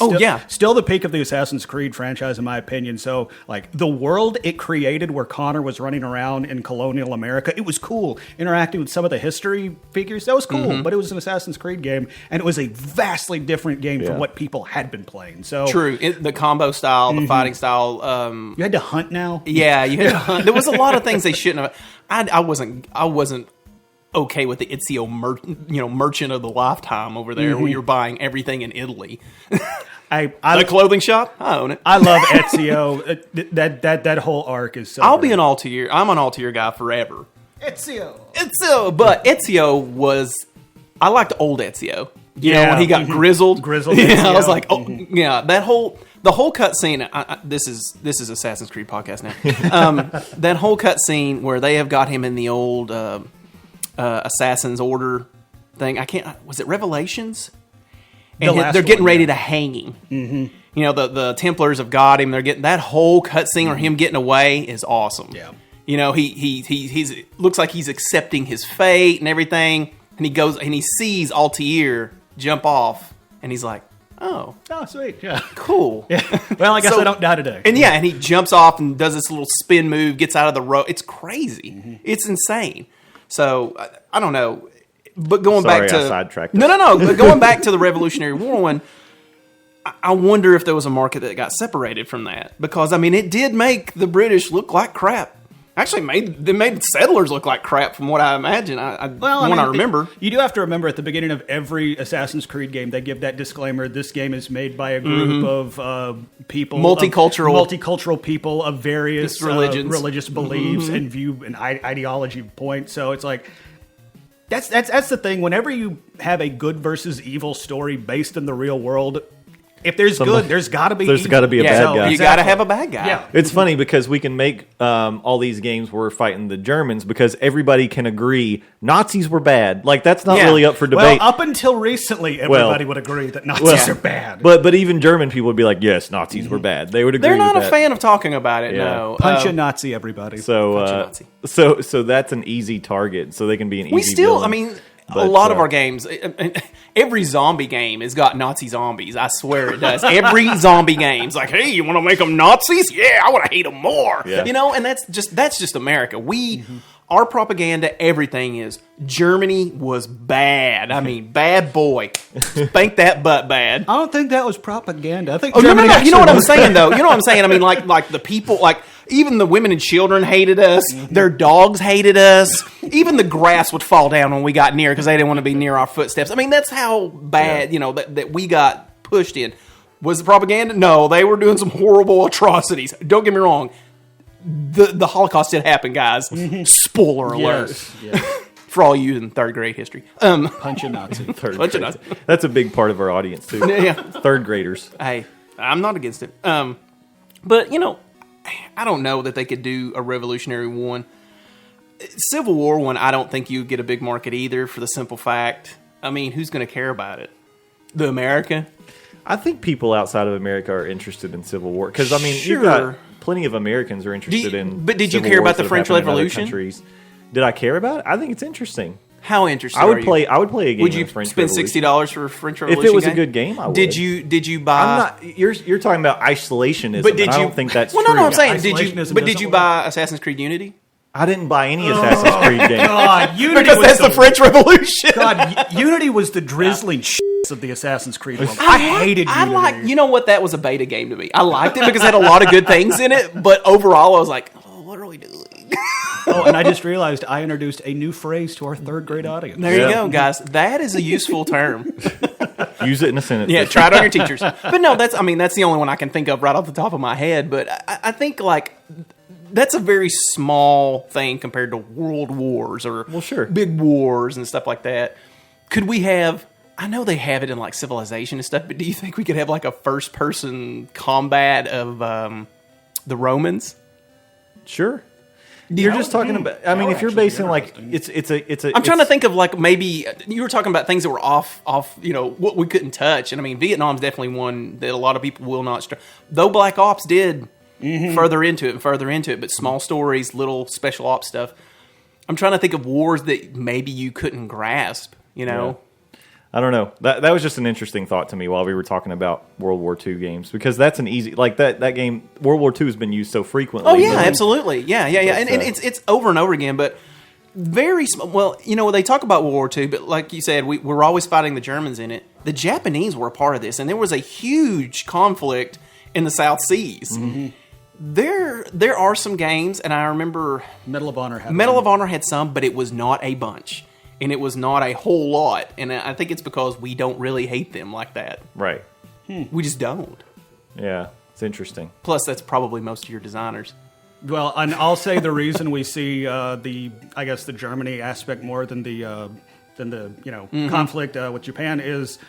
Still the peak of the Assassin's Creed franchise, in my opinion. So, like, the world it created where Connor was running around in colonial America, it was cool. Interacting with some of the history figures, that was cool. But it was an Assassin's Creed game, and it was a vastly different game from what people had been playing. So true. The combo style, the fighting style. You had to hunt now? Yeah, you had to hunt. There was a lot of things they shouldn't have. I wasn't okay with the Ezio merchant of the lifetime over there where you're buying everything in Italy. The clothing shop, I own it. I love Ezio. that whole arc is so I'm an Altair guy forever. Ezio. But Ezio was, I liked old Ezio. You know, when he got grizzled. Yeah, I was like, yeah, the whole cutscene. This is Assassin's Creed podcast now. That whole cutscene where they have got him in the old Assassin's Order thing. Was it Revelations? And they're getting ready to hanging. Mm-hmm. You know, the Templars have got him. They're getting that whole cutscene or him getting away is awesome. Yeah. You know, he's looks like he's accepting his fate and everything. And he goes and he sees Altair jump off, and he's like, "Oh, sweet, yeah, cool." Yeah. Well, I guess I don't die today. And he jumps off and does this little spin move, gets out of the road. It's crazy. Mm-hmm. It's insane. So I don't know, but going back to sidetracked. No. But going back to the Revolutionary War one, I wonder if there was a market that got separated from that because I mean it did make the British look like crap. Actually, they made settlers look like crap from what I imagine. I remember. You do have to remember at the beginning of every Assassin's Creed game, they give that disclaimer: this game is made by a group of people, multicultural people of various religious beliefs and view and ideology points. So it's like that's the thing. Whenever you have a good versus evil story based in the real world. If there's good, there's got to be a bad guy. You got to have a bad guy. Yeah. It's funny because we can make all these games where we're fighting the Germans because everybody can agree Nazis were bad. Like, that's not really up for debate. Well, up until recently, everybody would agree that Nazis are bad. But even German people would be like, yes, Nazis were bad. They would agree. They're not with a fan of talking about it, no. Punch a Nazi, everybody. So that's an easy target. So they can be an easy villain. I mean... a lot of our games, every zombie game has got Nazi zombies. I swear it does. Every zombie game's like, hey, you want to make them Nazis? Yeah, I want to hate them more. Yeah. And that's just America. Our propaganda, everything is Germany was bad. I mean, bad boy. Spank that butt bad. I don't think that was propaganda. I think no. You know what I'm saying, though? You know what I'm saying? I mean, like the people, like even the women and children hated us. Their dogs hated us. Even the grass would fall down when we got near because they didn't want to be near our footsteps. I mean, that's how bad, that we got pushed in. Was it propaganda? No, they were doing some horrible atrocities. Don't get me wrong. The Holocaust did happen, guys. Spoiler alert. Yes. For all you in third grade history. Punch a Nazi. Punch a Nazi. That's a big part of our audience, too. Yeah. Third graders. Hey, I'm not against it. But, I don't know that they could do a Revolutionary one. Civil War one, I don't think you get a big market either for the simple fact. I mean, who's going to care about it? The America? I think people outside of America are interested in Civil War. Because, I mean, sure. You've got plenty of Americans are interested in But did you Civil care Wars about the that French happened in other Revolution? countries. Did I care about it? I think it's interesting. How interesting I would play a game Would you of French spend Revolution. $60 for a French Revolution If it was game? a good game, I would. Did you buy... I'm not. You're talking about isolationism, But did and I you, don't think that's well, true. no, I'm saying, Isolationism did you doesn't buy Assassin's Creed Unity? I didn't buy any Assassin's Creed game. God, Unity Because that's the French Revolution. God, Unity was the drizzling shits of the Assassin's Creed world. I hated Unity. You know what? That was a beta game to me. I liked it because it had a lot of good things in it, but overall I was like, oh, what are we doing? Oh, and I just realized I introduced a new phrase to our third grade audience. There you go, guys. That is a useful term. Use it in a sentence. Yeah, try it on your teachers. But no, that's the only one I can think of right off the top of my head. But I think that's a very small thing compared to world wars or big wars and stuff like that. Could we have... I know they have it in like Civilization and stuff, but do you think we could have like a first-person combat of the Romans? Sure. You're just talking about. I mean, if you're basing like it's a. I'm trying to think of like maybe you were talking about things that were off. What we couldn't touch, and I mean, Vietnam's definitely one that a lot of people will not. Though Black Ops did further into it, but small stories, little special ops stuff. I'm trying to think of wars that maybe you couldn't grasp. Yeah. I don't know. That was just an interesting thought to me while we were talking about World War II games, because that's an easy that game. World War II has been used so frequently. Oh yeah, absolutely, yeah, and it's over and over again. But very well, they talk about World War II, but like you said, we're always fighting the Germans in it. The Japanese were a part of this, and there was a huge conflict in the South Seas. Mm-hmm. There are some games, and I remember Medal of Honor had some, but it was not a bunch. And it was not a whole lot. And I think it's because we don't really hate them like that. Right. We just don't. Yeah, it's interesting. Plus, that's probably most of your designers. Well, and I'll say the reason we see the Germany aspect more than the conflict with Japan is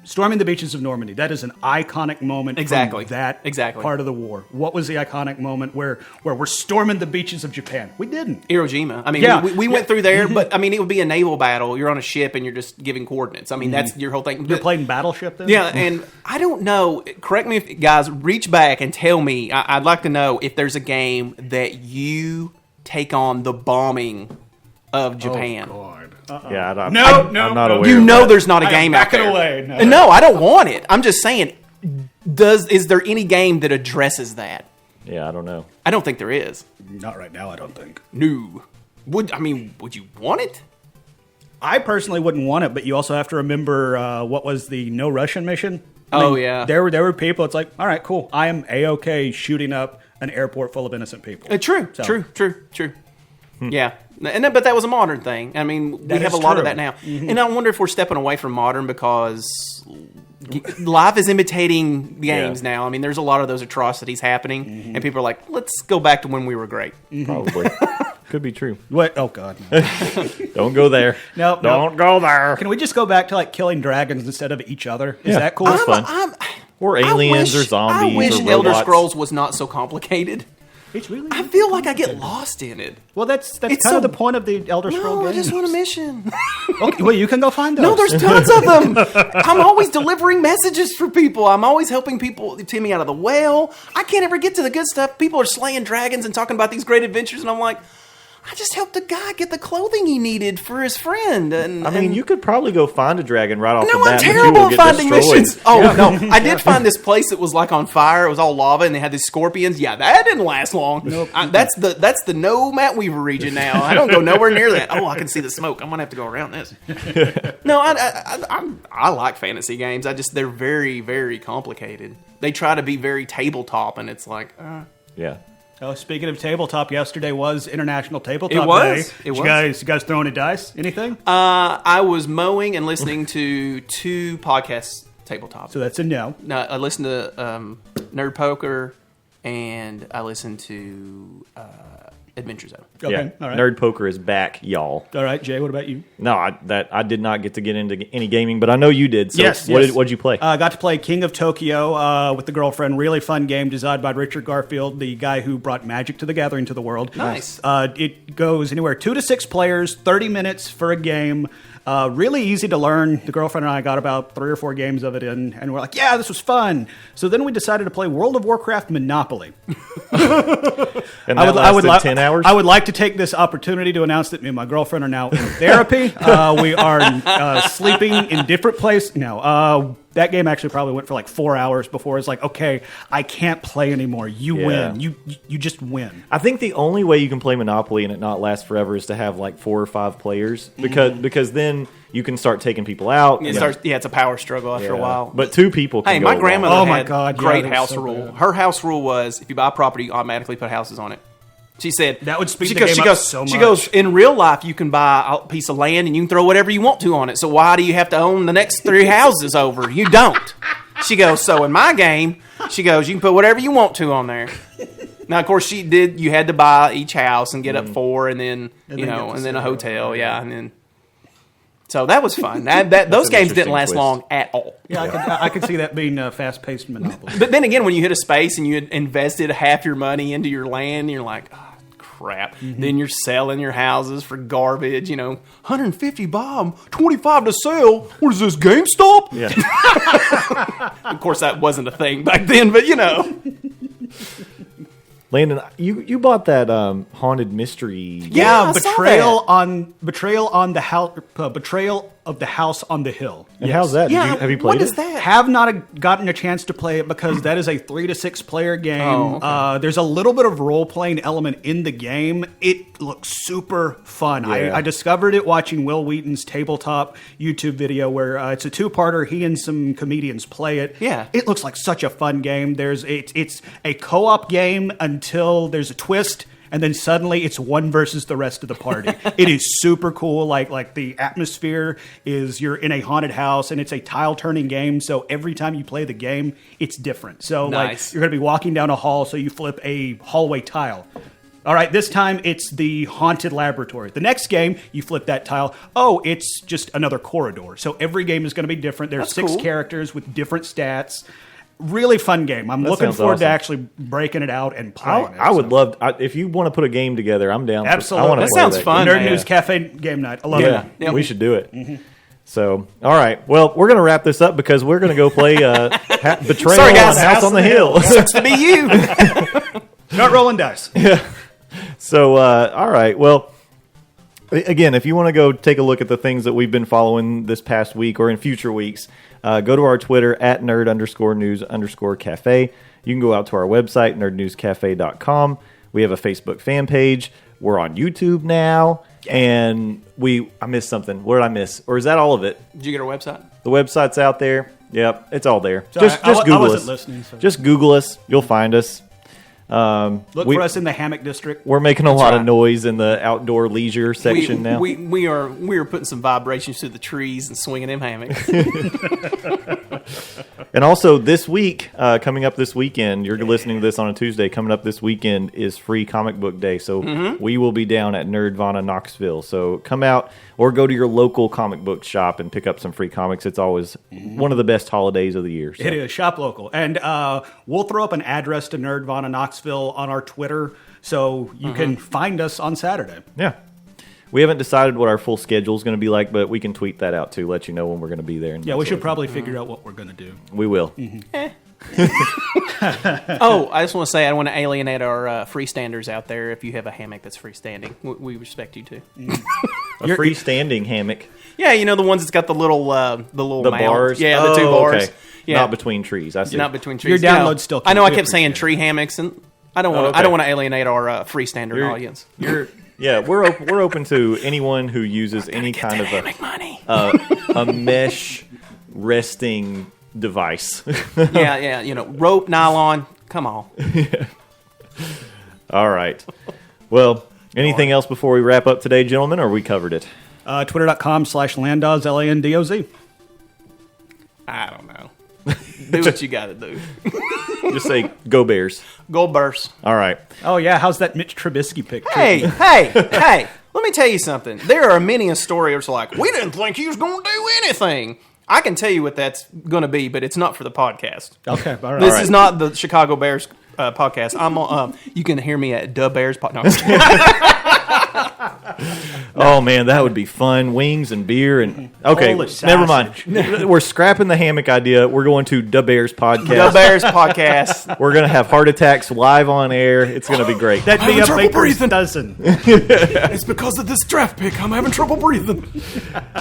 Storming the Beaches of Normandy. That is an iconic moment exactly. from that part of the war. What was the iconic moment where we're storming the beaches of Japan? We didn't. Iwo Jima. I mean, we went through there, but I mean, it would be a naval battle. You're on a ship and you're just giving coordinates. I mean, that's your whole thing. You're playing Battleship then? Yeah, and I don't know. Correct me if, guys, reach back and tell me. I'd like to know if there's a game that you take on the bombing of Japan. Oh, God. Yeah, I'm not aware. You know there's not a game out there. Away. No, I don't want it. I'm just saying, is there any game that addresses that? Yeah, I don't know. I don't think there is. Not right now, I don't think. No. Would you want it? I personally wouldn't want it, but you also have to remember what was the No Russian mission? Yeah. There were people, it's like, all right, cool. I am A-okay shooting up an airport full of innocent people. True. Yeah. But that was a modern thing. I mean, we have a lot of that now. Mm-hmm. And I wonder if we're stepping away from modern because life is imitating games now. I mean, there's a lot of those atrocities happening, and people are like, let's go back to when we were great. Probably. Could be true. What? Oh, God. No. Don't go there. Don't go there. Can we just go back to like killing dragons instead of each other? Is that cool? That's fun. Or aliens or zombies. I wish or Elder robots. Scrolls was not so complicated. It's really. I feel like I get lost in it. Well, that's kind of the point of the Elder Scrolls games. I just want a mission. Okay, well, you can go find those. No, there's tons of them. I'm always delivering messages for people. I'm always helping people take me out of the well. I can't ever get to the good stuff. People are slaying dragons and talking about these great adventures, and I'm like, I just helped a guy get the clothing he needed for his friend. And I mean, you could probably go find a dragon right off the bat. No, I'm terrible at finding missions. Oh, no. I did find this place that was like on fire. It was all lava, and they had these scorpions. Yeah, that didn't last long. Nope. That's the no Matt Weaver region now. I don't go nowhere near that. Oh, I can see the smoke. I'm going to have to go around this. No, I like fantasy games. They're very, very complicated. They try to be very tabletop, and it's like... Yeah. Oh, speaking of tabletop, yesterday was International Tabletop Day. It was. You guys throwing a dice? Anything? I was mowing and listening to 2 podcasts tabletop. So that's a no. No, I listened to Nerd Poker, and I listened to Adventure Zone. Okay, Yeah. all right. Nerd Poker is back, y'all. All right, Jay, what about you? No, I did not get to get into any gaming, but I know you did. So Yes. What'd you play? I got to play King of Tokyo with the girlfriend. Really fun game designed by Richard Garfield, the guy who brought Magic to the Gathering to the world. Nice. It goes anywhere 2 to 6 players, 30 minutes for a game. Really easy to learn. The girlfriend and I got about 3 or 4 games of it in, and we're like, yeah, this was fun. So then we decided to play World of Warcraft Monopoly. And that lasted 10 hours? I would like to take this opportunity to announce that me and my girlfriend are now in therapy. We are sleeping in different places. No, that game actually probably went for like 4 hours before it's like, okay, I can't play anymore. You win. You just win. I think the only way you can play Monopoly and it not last forever is to have like 4 or 5 players because then you can start taking people out. It's a power struggle after a while. But 2 people can Hey, go my wild. grandmother had great that was house so rule. bad. Her house rule was if you buy a property, you automatically put houses on it. She said That would speed she the goes, game she up goes, so She much. goes, in real life, you can buy a piece of land and you can throw whatever you want to on it. So why do you have to own the next 3 houses over? You don't. She goes, so in my game, she goes, you can put whatever you want to on there. Now, of course, you had to buy each house and get up 4 and then, and then a hotel. Yeah. And then, so that was fun. Those games didn't last long at all. Yeah, I could see that being a fast-paced Monopoly. But then again, when you hit a space and you had invested half your money into your land, you're like, oh, crap. Mm-hmm. Then you're selling your houses for garbage, 150 buy them, 25 to sell. What is this, GameStop? Yeah. Of course, that wasn't a thing back then, but Landon, you bought that haunted mystery. Yeah, I saw that. Betrayal on the house. Betrayal of the House on the Hill. And how's that? Have you played what it? is that? Have not gotten a chance to play it because that is a 3 to 6 player game. Oh, okay. There's a little bit of role playing element in the game. It looks super fun. Yeah. I discovered it watching Will Wheaton's tabletop YouTube video where it's a 2-parter. He and some comedians play it. Yeah. It looks like such a fun game. It's a co-op game until there's a twist. And then suddenly it's one versus the rest of the party. It is super cool. Like the atmosphere is you're in a haunted house and it's a tile turning game. So every time you play the game, it's different. So Nice. like you're going to be walking down a hall. So you flip a hallway tile. All right, this time it's the haunted laboratory. The next game, you flip that tile. Oh, it's just another corridor. So every game is going to be different. There's That's 6 cool. characters with different stats. Really fun game. I'm looking sounds forward to awesome. actually breaking it out and playing it. I would love if you want to put a game together. I'm down. Absolutely. I want to That play sounds that fun. game. Nerd man. News Cafe game night. I love Yeah, it. Yeah. we should do it. So, all right. Well, we're going to wrap this up because we're going to go play Betrayal Sorry, guys. on House on the Hill. Sucks to be you. Start rolling dice. So, all right. Well, again, if you want to go take a look at the things that we've been following this past week or in future weeks, go to our Twitter at nerd_news_cafe. You can go out to our website, nerdnewscafe.com. We have a Facebook fan page. We're on YouTube now. And I missed something. What did I miss? Or is that all of it? Did you get our website? The website's out there. Yep, it's all there. Sorry, Just I Google wasn't us. listening, so. Just Google us. You'll find us. Look for us in the hammock district. We're making a lot of right. noise in the outdoor leisure section now. We are putting some vibrations through the trees and swinging them hammocks. And also this week, coming up this weekend, you're listening to this on a Tuesday, coming up this weekend is Free Comic Book Day. So we will be down at Nerdvana Knoxville. So come out or go to your local comic book shop and pick up some free comics. It's always one of the best holidays of the year. So. It is. Shop local. And we'll throw up an address to Nerdvana Knoxville on our Twitter so you can find us on Saturday. Yeah. We haven't decided what our full schedule is going to be like, but we can tweet that out too, let you know when we're going to be there. And Yeah, we should probably figure out what we're going to do. We will. Oh, I just want to say I want to alienate our freestanders out there. If you have a hammock that's freestanding, we respect you too. A freestanding hammock. Yeah, you know the ones that's got the little mount. Bars. Yeah, the two bars. Okay. Yeah. Not between trees. I see. Not between trees. Your download still. I know. I kept saying tree hammocks, and I don't want. I don't want to alienate our freestander audience. We're open to anyone who uses any kind of a mesh resting device. yeah, you know, rope, nylon. Come on. Yeah. All right. Well, anything else before we wrap up today, gentlemen, or we covered it? Twitter.com/Landoz, LANDOZ. I don't know. Do what you got to do. Just say, go Bears. Go Bears. All right. Oh, yeah. How's that Mitch Trubisky pick? Hey. Let me tell you something. There are many a story where it's like, we didn't think he was going to do anything. I can tell you what that's going to be, but it's not for the podcast. Okay, all right. This is not the Chicago Bears podcast. I'm you can hear me at Dub Bears podcast. Oh man, that would be fun. Wings and beer and okay, never mind. We're scrapping the hammock idea. We're going to Da Bears podcast. Da Bears podcast. We're gonna have heart attacks live on air. It's gonna be great. That'd be a baker's dozen. It's because of this draft pick. I'm having trouble breathing.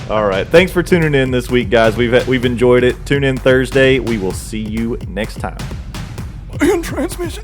All right, thanks for tuning in this week, guys. We've enjoyed it. Tune in Thursday. We will see you next time. In transmission.